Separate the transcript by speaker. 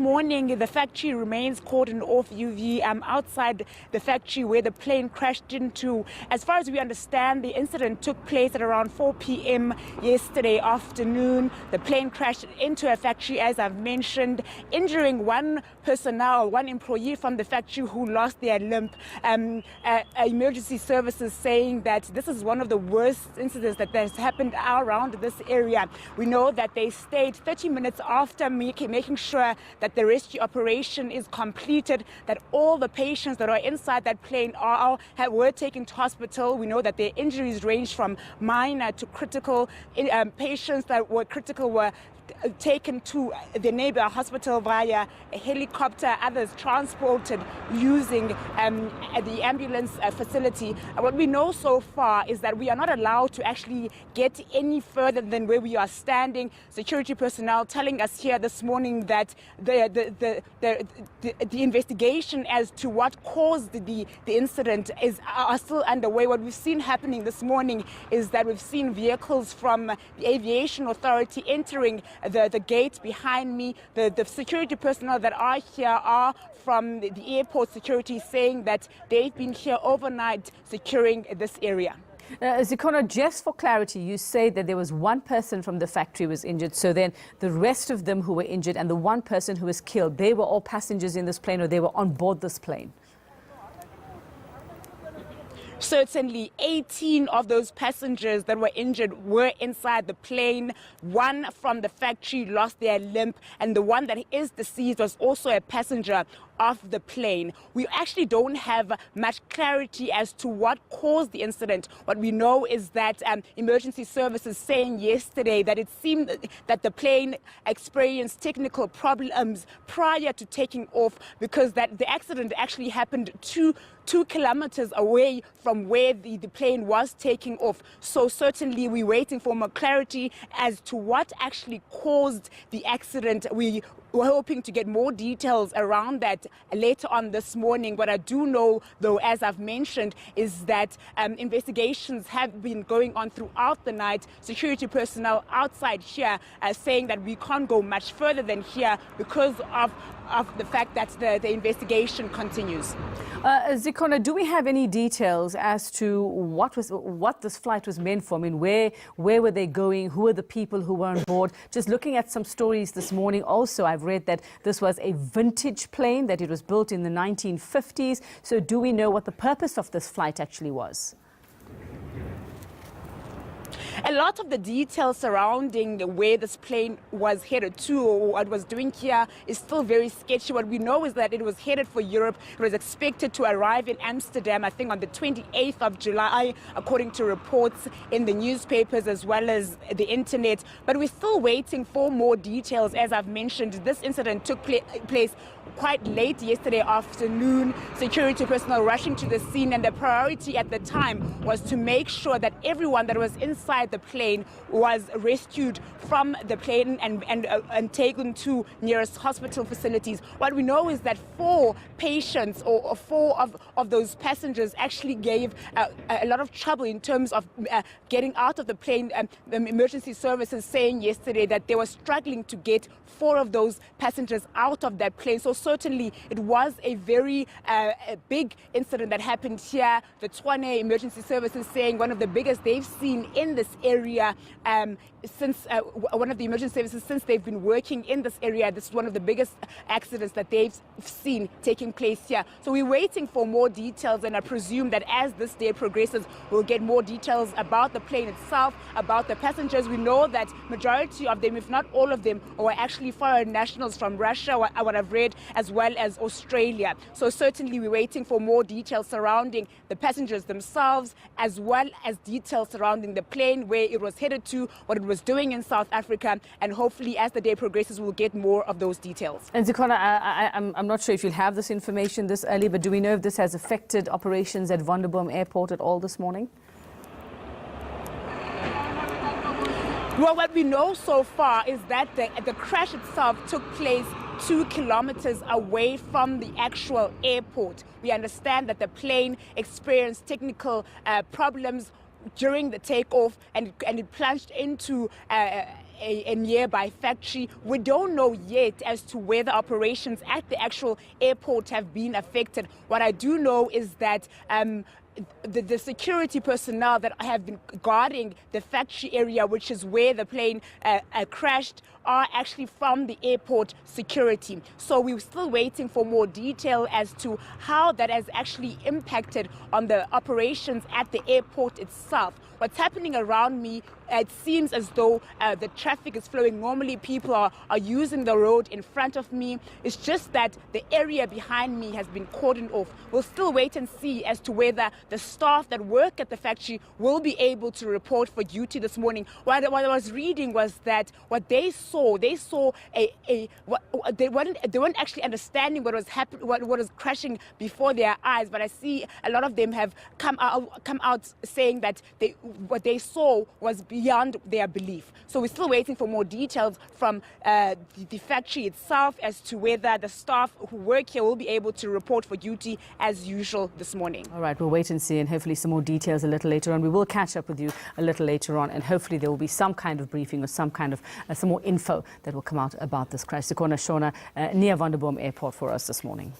Speaker 1: Morning, the factory remains cordoned off, UV, outside the factory where the plane crashed into. As far as we understand, the incident took place at around 4 p.m. yesterday afternoon. The plane crashed into a factory, as I've mentioned, injuring one employee from the factory who lost their limb. Emergency services saying that this is one of the worst incidents that has happened around this area. We know that they stayed 30 minutes after making sure that the rescue operation is completed, that all the patients that are inside that plane were taken to hospital. We know that their injuries range from minor to critical. Patients that were critical were taken to the neighbor hospital via a helicopter, others transported using the ambulance facility. What we know so far is that we are not allowed to actually get any further than where we are standing. Security personnel telling us here this morning that the investigation as to what caused the incident are still underway. What we've seen happening this morning is that we've seen vehicles from the aviation authority entering the gate behind me. The security personnel that are here are from the airport security, saying that they've been here overnight securing this area.
Speaker 2: Zikhona, just for clarity, you say that there was one person from the factory was injured, so then the rest of them who were injured and the one person who was killed, they were all passengers in this plane, or they were on board this plane?
Speaker 1: Certainly, 18 of those passengers that were injured were inside the plane. One from the factory lost their limb, and the one that is deceased was also a passenger of the plane. We actually don't have much clarity as to what caused the incident. What we know is that emergency services saying yesterday that it seemed that the plane experienced technical problems prior to taking off, because that the accident actually happened two kilometers away from where the plane was taking off. So certainly we're waiting for more clarity as to what actually caused the accident. We're hoping to get more details around that later on this morning. What I do know, though, as I've mentioned, is that investigations have been going on throughout the night. Security personnel outside here are saying that we can't go much further than here because of the fact that the investigation continues.
Speaker 2: Zikhona, do we have any details as to what this flight was meant for? I mean, where were they going? Who were the people who were on board? Just looking at some stories this morning also, I've read that this was a vintage plane, that it was built in the 1950s. So do we know what the purpose of this flight actually was?
Speaker 1: A lot of the details surrounding where this plane was headed to or what it was doing here is still very sketchy. What we know is that it was headed for Europe. It was expected to arrive in Amsterdam, I think, on the 28th of July, according to reports in the newspapers as well as the internet. But we're still waiting for more details. As I've mentioned, this incident took place quite late yesterday afternoon. Security personnel rushing to the scene, and the priority at the time was to make sure that everyone that was inside the plane was rescued from the plane and taken to nearest hospital facilities. What we know is that 4 patients or 4 of those passengers actually gave a lot of trouble in terms of getting out of the plane. The emergency services saying yesterday that they were struggling to get 4 of those passengers out of that plane. So certainly it was a very big incident that happened here. The Tshwane emergency services saying one of the biggest they've seen in this area since one of the emergency services since they've been working in this area. This is one of the biggest accidents that they've seen taking place here. So we're waiting for more details, and I presume that as this day progresses, we'll get more details about the plane itself, about the passengers. We know that majority of them, if not all of them, were actually foreign nationals from Russia, what I've read, as well as Australia. So certainly we're waiting for more details surrounding the passengers themselves, as well as details surrounding the plane, where it was headed to, what it was doing in South Africa, and hopefully as the day progresses we'll get more of those details.
Speaker 2: And Zikhona, I'm not sure if you'll have this information this early, but do we know if this has affected operations at Vonderboom Airport at all this morning?
Speaker 1: Well, what we know so far is that the crash itself took place 2 kilometers away from the actual airport. We understand that the plane experienced technical problems during the takeoff, and it plunged into a nearby factory. We don't know yet as to whether operations at the actual airport have been affected. What I do know is that the security personnel that have been guarding the factory area, which is where the plane crashed, are actually from the airport security. So we're still waiting for more detail as to how that has actually impacted on the operations at the airport itself. What's happening around me, it seems as though the traffic is flowing normally. People are using the road in front of me. It's just that the area behind me has been cordoned off. We'll still wait and see as to whether the staff that work at the factory will be able to report for duty this morning. What I was reading was that what they saw they weren't actually understanding what was happening, what was crashing before their eyes. But I see a lot of them have come out saying that what they saw was beyond their belief. So we're still waiting for more details from the factory itself as to whether the staff who work here will be able to report for duty as usual this morning.
Speaker 2: All right, we'll wait and see, and hopefully some more details a little later on. We will catch up with you a little later on, and hopefully there will be some kind of briefing or some kind of some more info that will come out about this crash. Sikona Shona near Vanderboom Airport for us this morning.